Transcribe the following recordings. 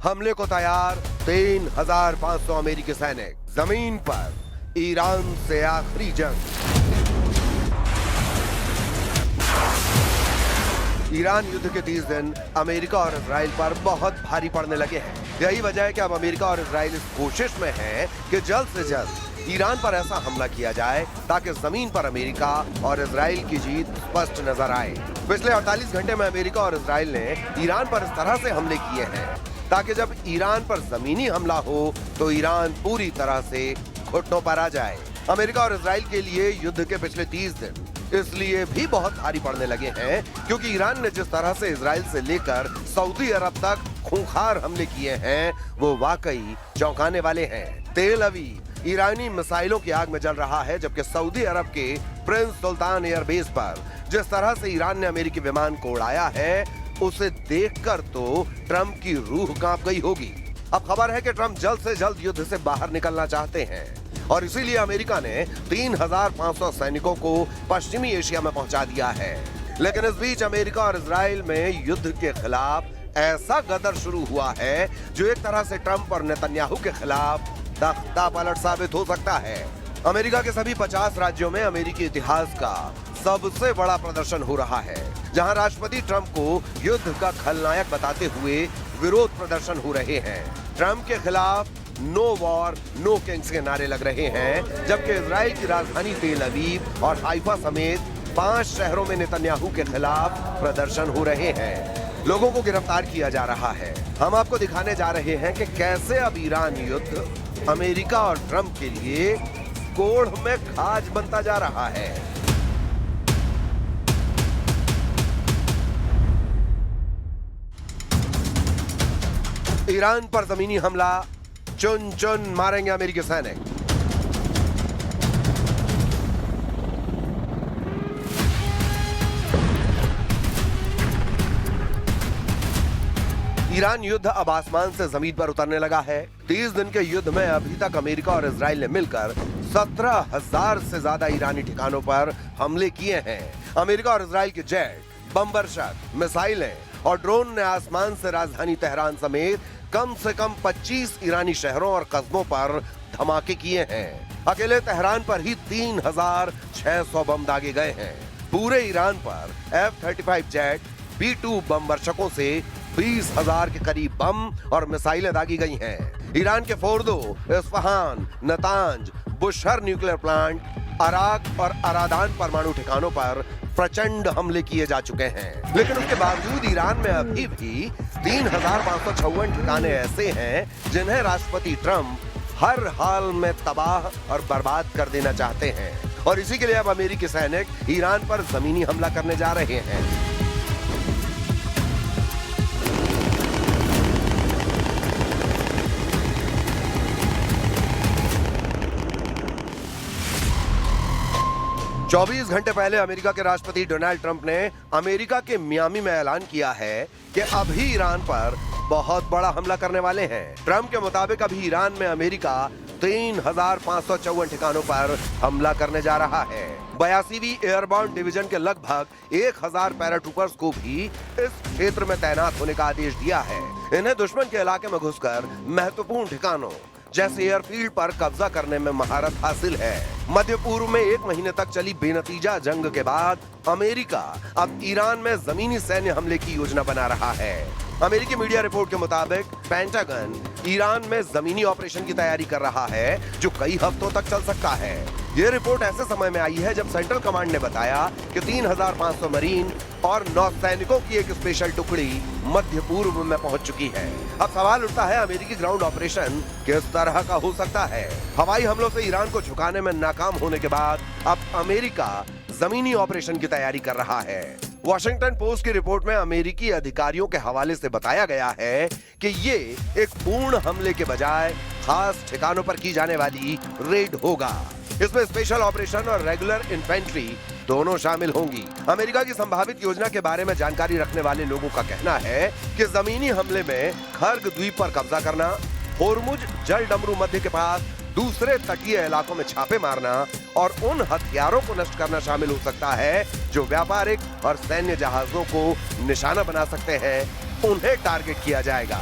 हमले को तैयार 3,500 अमेरिकी सैनिक। जमीन पर ईरान से आखिरी जंग। ईरान युद्ध के 30 दिन अमेरिका और इजराइल पर बहुत भारी पड़ने लगे हैं। यही वजह है कि अब अमेरिका और इजराइल इस कोशिश में हैं कि जल्द से जल्द ईरान पर ऐसा हमला किया जाए ताकि जमीन पर अमेरिका और इजराइल की जीत स्पष्ट नजर आए। पिछले 48 घंटे में अमेरिका और इजराइल ने ईरान पर इस तरह से हमले किए हैं ताकि जब ईरान पर जमीनी हमला हो तो ईरान पूरी तरह से घुटनों पर आ जाए। अमेरिका और इजराइल के लिए युद्ध के पिछले 30 दिन इसलिए भी बहुत भारी पड़ने लगे हैं क्योंकि ईरान ने जिस तरह से इजराइल से लेकर सऊदी अरब तक खूंखार हमले किए हैं वो वाकई चौंकाने वाले हैं। तेल अवीव ईरानी मिसाइलों की आग में जल रहा है, जबकि सऊदी अरब के प्रिंस सुल्तान एयरबेस पर जिस तरह से ईरान ने अमेरिकी विमान को उड़ाया है उसे देखकर तो ट्रंप की रूह कांप गई होगी। अब खबर है कि ट्रंप जल्द से जल्द युद्ध से बाहर निकलना चाहते हैं और इसीलिए अमेरिका ने 3,500 सैनिकों को पश्चिमी एशिया में पहुंचा दिया है। लेकिन इस बीच अमेरिका और इजराइल में युद्ध के खिलाफ ऐसा गदर शुरू हुआ है जो एक तरह से ट्रंप और नेतन्याहू के खिलाफ तख्ता पलट साबित हो सकता है। अमेरिका के सभी 50 राज्यों में अमेरिकी इतिहास का सबसे बड़ा प्रदर्शन हो रहा है, जहां राष्ट्रपति ट्रंप को युद्ध का खलनायक बताते हुए विरोध प्रदर्शन हो रहे हैं। ट्रंप के खिलाफ नो वॉर नो किंग्स के नारे लग रहे हैं, जबकि इजराइल की राजधानी तेल अवीव और हाइफा समेत 5 शहरों में नेतन्याहू के खिलाफ प्रदर्शन हो रहे हैं। लोगों को गिरफ्तार किया जा रहा है। हम आपको दिखाने जा रहे हैं कि कैसे अब ईरान युद्ध अमेरिका और ट्रंप के लिए कोढ़ में खाज बनता जा रहा है। ईरान पर जमीनी हमला, चुन चुन मारेंगे अमेरिकी सैनिक। ईरान युद्ध अब आसमान से जमीन पर उतरने लगा है। 30 दिन के युद्ध में अभी तक अमेरिका और इजराइल ने मिलकर 17,000 से ज्यादा ईरानी ठिकानों पर हमले किए हैं। अमेरिका और इजराइल के जेट, बमबरशक, मिसाइलें और ड्रोन ने आसमान से राजधानी तेहरान समेत कम से कम 25 ईरानी शहरों और कस्बों पर धमाके किए हैं। अकेले तेहरान पर ही 3,600 बम दागे गए हैं। पूरे ईरान पर F-35 जेट, B-2 बमबरशकों से 20,000 के करीब बम और मिसाइलें दागी गई हैं। ईरान के Fordow, Isfahan, Natanz, Bushehr nuclear plant, Arak और अरादान परमाणु ठिकानों पर प्रचंड हमले किए जा चुके हैं। लेकिन उसके बावजूद ईरान में अभी भी 3,556 ठिकाने ऐसे हैं जिन्हें राष्ट्रपति ट्रंप हर हाल में तबाह और बर्बाद कर देना चाहते हैं और इसी के लिए अब अमेरिकी सैनिक ईरान पर जमीनी हमला करने जा रहे हैं। 24 घंटे पहले अमेरिका के राष्ट्रपति डोनाल्ड ट्रंप ने अमेरिका के मियामी में ऐलान किया है कि अभी ईरान पर बहुत बड़ा हमला करने वाले हैं। ट्रंप के मुताबिक अभी ईरान में अमेरिका 3,554 ठिकानों पर हमला करने जा रहा है। 82वीं एयरबोर्न डिवीजन के लगभग 1,000 पैराट्रूपर्स को भी इस क्षेत्र में तैनात होने का आदेश दिया है। इन्हें दुश्मन के इलाके में घुसकर महत्वपूर्ण ठिकानों जैसे एयरफील्ड पर कब्जा करने में महारत हासिल है। मध्य पूर्व में 1 महीने तक चली बेनतीजा जंग के बाद अमेरिका अब ईरान में जमीनी सैन्य हमले की योजना बना रहा है। अमेरिकी मीडिया रिपोर्ट के मुताबिक पेंटागन ईरान में जमीनी ऑपरेशन की तैयारी कर रहा है जो कई हफ्तों तक चल सकता है। ये रिपोर्ट ऐसे समय में आई है जब सेंट्रल कमांड ने बताया कि 3,500 मरीन और नौसैनिकों की एक स्पेशल टुकड़ी मध्य पूर्व में पहुंच चुकी है। अब सवाल उठता है अमेरिकी ग्राउंड ऑपरेशन किस तरह का हो सकता है। हवाई हमलों से ईरान को झुकाने में नाकाम होने के बाद अब अमेरिका जमीनी ऑपरेशन की तैयारी कर रहा है। वॉशिंगटन पोस्ट की रिपोर्ट में अमेरिकी अधिकारियों के हवाले से बताया गया है कि ये एक पूर्ण हमले के बजाय खास ठिकानों पर की जाने वाली रेड होगा। इसमें स्पेशल ऑपरेशन और रेगुलर इन्फेंट्री दोनों शामिल होंगी। अमेरिका की संभावित योजना के बारे में जानकारी रखने वाले लोगों का कहना है कि जमीनी हमले में खर्ग द्वीप पर कब्जा करना, होर्मुज जल डमरू मध्य के पास दूसरे तटीय इलाकों में छापे मारना और उन हथियारों को नष्ट करना शामिल हो सकता है जो व्यापारिक और सैन्य जहाजों को निशाना बना सकते हैं। उन्हें टारगेट किया जाएगा।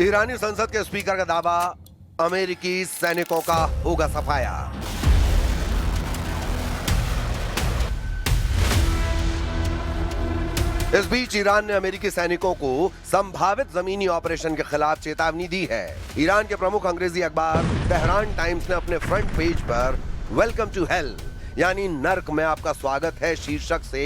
ईरानी संसद के स्पीकर का दावा, अमेरिकी सैनिकों का होगा सफाया। इस बीच ईरान ने अमेरिकी सैनिकों को संभावित जमीनी ऑपरेशन के खिलाफ चेतावनी दी है। ईरान के प्रमुख अंग्रेजी अखबार तेहरान टाइम्स ने अपने फ्रंट पेज पर वेलकम टू हेल यानी नर्क में आपका स्वागत है शीर्षक से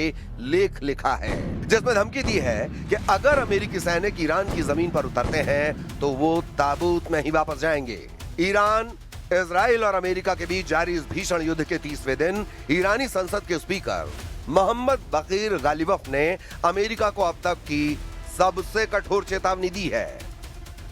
लेख लिखा है, जिसमें धमकी दी है कि अगर अमेरिकी सैनिक ईरान की जमीन पर उतरते हैं तो वो ताबूत में ही वापस जाएंगे। ईरान, इजराइल और अमेरिका के बीच जारी इस भीषण युद्ध के 30वें दिन ईरानी संसद के स्पीकर मोहम्मद बकीर गालिबफ ने अमेरिका को अब तक की सबसे कठोर चेतावनी दी है।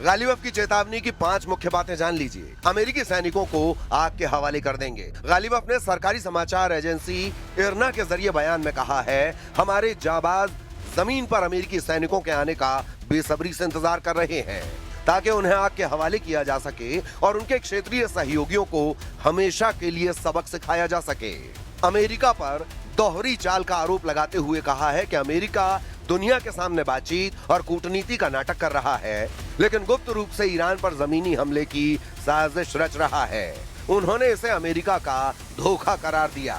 गालिबफ की चेतावनी की 5 मुख्य बातें जान लीजिए। अमेरिकी सैनिकों को आग के हवाले कर देंगे। गालिबफ ने सरकारी समाचार एजेंसी इरना के जरिए बयान में कहा है, हमारे जाबाज जमीन पर अमेरिकी सैनिकों के आने का बेसब्री से इंतजार कर रहे हैं ताकि उन्हें आग के हवाले किया जा सके और उनके क्षेत्रीय सहयोगियों को हमेशा के लिए सबक सिखाया जा सके। अमेरिका पर दोहरी चाल का आरोप लगाते हुए कहा है कि अमेरिका दुनिया के सामने बातचीत और कूटनीति का नाटक कर रहा है, लेकिन गुप्त रूप से ईरान पर जमीनी हमले की साजिश रच रहा है। उन्होंने इसे अमेरिका का धोखा करार दिया।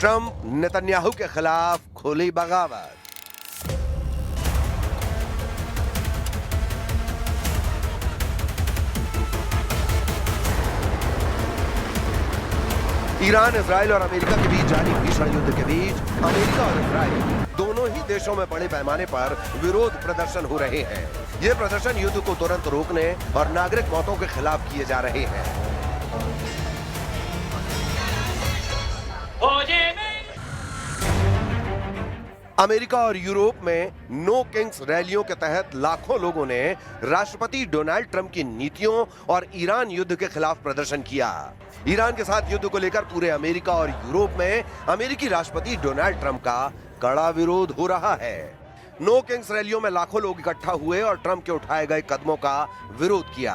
ट्रंप नेतन्याहू के खिलाफ खुली बगावत। ईरान, इजराइल और अमेरिका के बीच जारी भीषण युद्ध के बीच अमेरिका और इजराइल दोनों ही देशों में बड़े पैमाने पर विरोध प्रदर्शन हो रहे हैं। ये प्रदर्शन युद्ध को तुरंत रोकने और नागरिक मौतों के खिलाफ किए जा रहे हैं। अमेरिका और यूरोप में नो किंग्स रैलियों के तहत लाखों लोगों ने राष्ट्रपति डोनाल्ड ट्रंप की नीतियों और ईरान युद्ध के खिलाफ प्रदर्शन किया। ईरान के साथ युद्ध को लेकर पूरे अमेरिका और यूरोप में अमेरिकी राष्ट्रपति डोनाल्ड ट्रंप का कड़ा विरोध हो रहा है। नो किंग्स रैलियों में लाखों लोग इकट्ठा हुए और ट्रंप के उठाए गए कदमों का विरोध किया।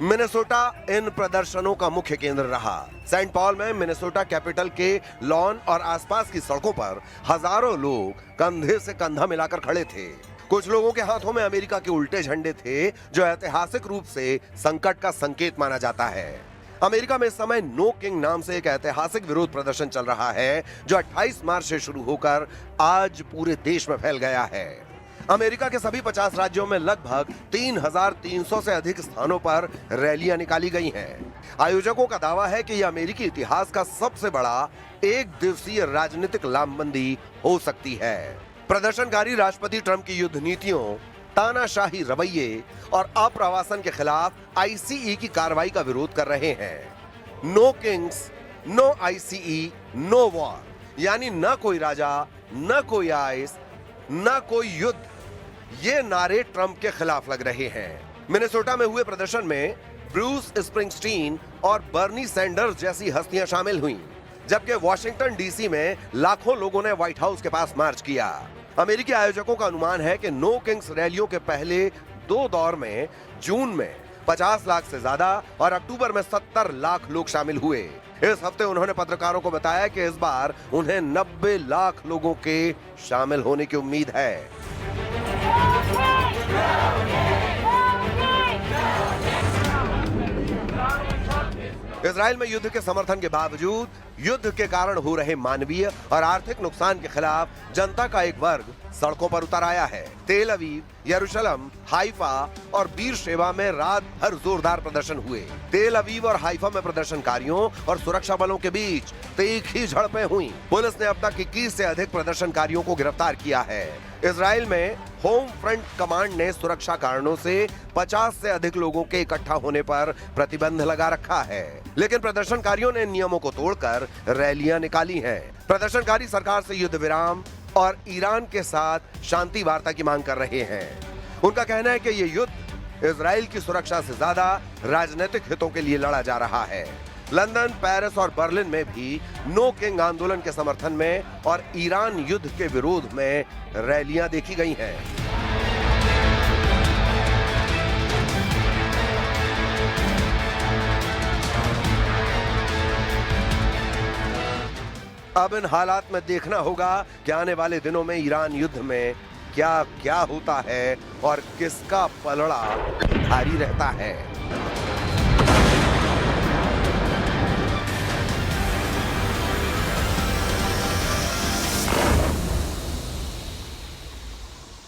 मिनेसोटा इन प्रदर्शनों का मुख्य केंद्र रहा। सेंट पॉल में मिनेसोटा कैपिटल के लॉन और आसपास की सड़कों पर हजारों लोग कंधे से कंधा मिलाकर खड़े थे। कुछ लोगों के हाथों में अमेरिका के उल्टे झंडे थे, जो ऐतिहासिक रूप से संकट का संकेत माना जाता है। अमेरिका में इस समय नो किंग नाम से एक ऐतिहासिक विरोध प्रदर्शन चल रहा है, जो 28 मार्च से शुरू होकर आज पूरे देश में फैल गया है। अमेरिका के सभी 50 राज्यों में लगभग 3,300 से अधिक स्थानों पर रैलियां निकाली गई हैं। आयोजकों का दावा है कि यह अमेरिकी इतिहास का सबसे बड़ा एक दिवसीय राजनीतिक लामबंदी हो सकती है। प्रदर्शनकारी राष्ट्रपति ट्रंप की युद्ध नीतियों, तानाशाही रवैये और अप्रवासन के खिलाफ आईसीई की कार्रवाई का विरोध कर रहे हैं। No kings, no ICE, no war, यानी न कोई राजा, न कोई आइस, न कोई युद्ध, ये नारे ट्रंप के खिलाफ लग रहे हैं। मिनेसोटा में हुए प्रदर्शन में ब्रूस स्प्रिंगस्टीन और बर्नी सैंडर्स जैसी हस्तियां शामिल हुईं, जबकि वॉशिंगटन डीसी में लाखों लोगों ने व्हाइट हाउस के पास मार्च किया। अमेरिकी आयोजकों का अनुमान है कि नो किंग्स रैलियों के पहले 2 दौर में जून में 50 लाख से ज्यादा और अक्टूबर में 70 लाख लोग शामिल हुए। इस हफ्ते उन्होंने पत्रकारों को बताया कि इस बार उन्हें 90 लाख लोगों के शामिल होने की उम्मीद है। इजराइल में युद्ध के समर्थन के बावजूद युद्ध के कारण हो रहे मानवीय और आर्थिक नुकसान के खिलाफ जनता का एक वर्ग सड़कों पर उतर आया है। तेल अवीव, यरूशलेम, हाइफा और बीरशेबा में रात भर जोरदार प्रदर्शन हुए। तेल अवीव और हाइफा में प्रदर्शनकारियों और सुरक्षा बलों के बीच तीखी झड़पें हुई। पुलिस ने अब तक 21 से अधिक प्रदर्शनकारियों को गिरफ्तार किया है। इजराइल में होम फ्रंट कमांड ने सुरक्षा कारणों से 50 से अधिक लोगों के इकट्ठा होने पर प्रतिबंध लगा रखा है, लेकिन प्रदर्शनकारियों ने नियमों को तोड़कर रैलियां निकाली हैं। प्रदर्शनकारी सरकार से युद्ध विराम और ईरान के साथ शांति वार्ता की मांग कर रहे हैं। उनका कहना है कि ये युद्ध इजराइल की सुरक्षा से ज्यादा राजनीतिक हितों के लिए लड़ा जा रहा है। लंदन, पेरिस और बर्लिन में भी नो किंग आंदोलन के समर्थन में और ईरान युद्ध के विरोध में रैलियां देखी गई हैं। अब इन हालात में देखना होगा कि आने वाले दिनों में ईरान युद्ध में क्या क्या होता है और किसका पलड़ा भारी रहता है।